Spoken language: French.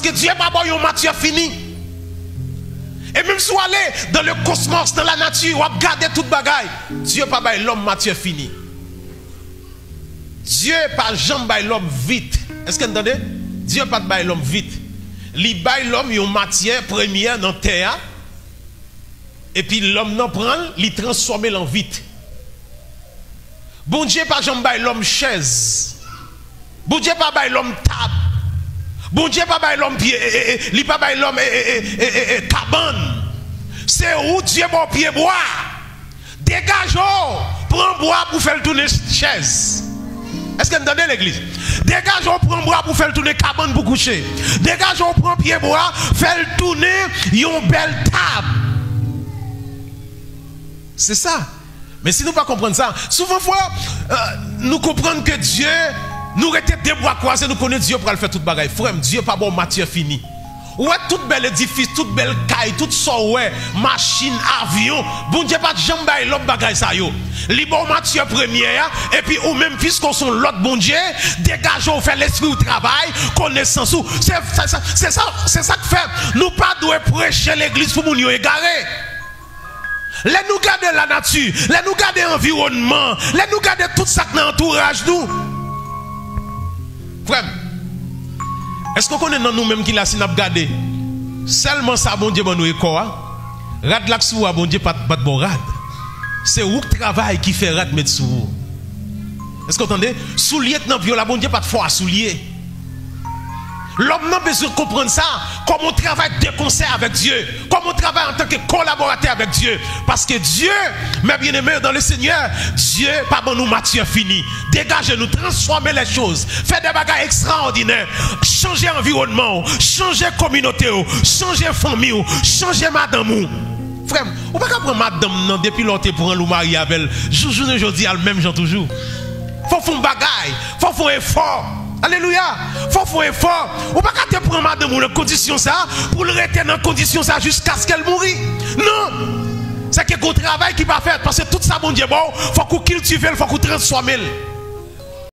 que Dieu n'a pas une matière finie. Et même si vous allez dans le cosmos, dans la nature, vous regardez toute bagaille, Dieu n'a pas l'homme matière finie. Dieu n'a pas jamais l'homme vite. Est-ce que vous entendez? Dieu n'a pas l'homme vite. Il baille l'homme une matière première dans la terre. Et puis l'homme n'en prend, il transforme en vite. Bon Dieu pas jamais l'homme chaise. Bon Dieu pas l'homme table. Bon Dieu pas l'homme pied, il pas l'homme cabane. C'est où Dieu bon pied bois. Dégageons, prends bois pour faire tourner chaise. Est-ce que vous entendez l'église? Dégageons, prends bois pour faire tourner cabane pour coucher. Dégageons, prends pied bois, faire tourner une belle table. C'est ça. Mais si nous ne comprenons pas ça, souvent nous comprenons que Dieu, nous restons des bois croisés, nous connaissons Dieu pour le faire toute bagaille. Frère, Dieu n'a pas bon matière finie. Ouais, tout bel édifice, toute belle caille, tout ça, ouais, machine, avion. Bon Dieu, pas de jambe, l'autre bagaille ça yo. Li bon matière première, et puis ou même puisqu'on sont l'autre bon Dieu, dégageons, faire l'esprit au travail, connaissance. C'est ça que fait. Nous pas devons prêcher l'église pour nous égarer. Les nous garder la nature, les nous garder l'environnement, les nous garder tout ça qui entourage nous. Frère, est-ce qu'on connaît nous-mêmes qui l'a si n'a gardé? Seulement ça, bon Dieu, bon nous est quoi? Rad la sou, bon Dieu, pas de bon rad. C'est où le travail qui fait rad mettre sous vous. Est-ce que vous entendez? Soulier dans viola, bon Dieu, pas de foi à soulier. L'homme n'a besoin de comprendre ça. Comment on travaille de concert avec Dieu. Comment on travaille en tant que collaborateur avec Dieu. Parce que Dieu, mes bien-aimés dans le Seigneur, Dieu, pas bon nous matière finie. Dégagez-nous, transformez les choses. Faites des bagages extraordinaires. Changez l'environnement, changez la communauté, changez la famille, changez madame. Frère, on ne peut pas prendre madame depuis longtemps pour un loup marié avec elle. Jour aujourd'hui, elle même genre toujours. Faut faire un bagage, faut faire un effort. Alléluia. Faut faire un effort. On ne peut pas prendre madame dans condition ça pour le rester dans condition ça jusqu'à ce qu'elle mourit. Non. C'est que le travail qui va faire parce que tout ça bon Dieu bon, faut qu'on cultive, faut qu'on transforme.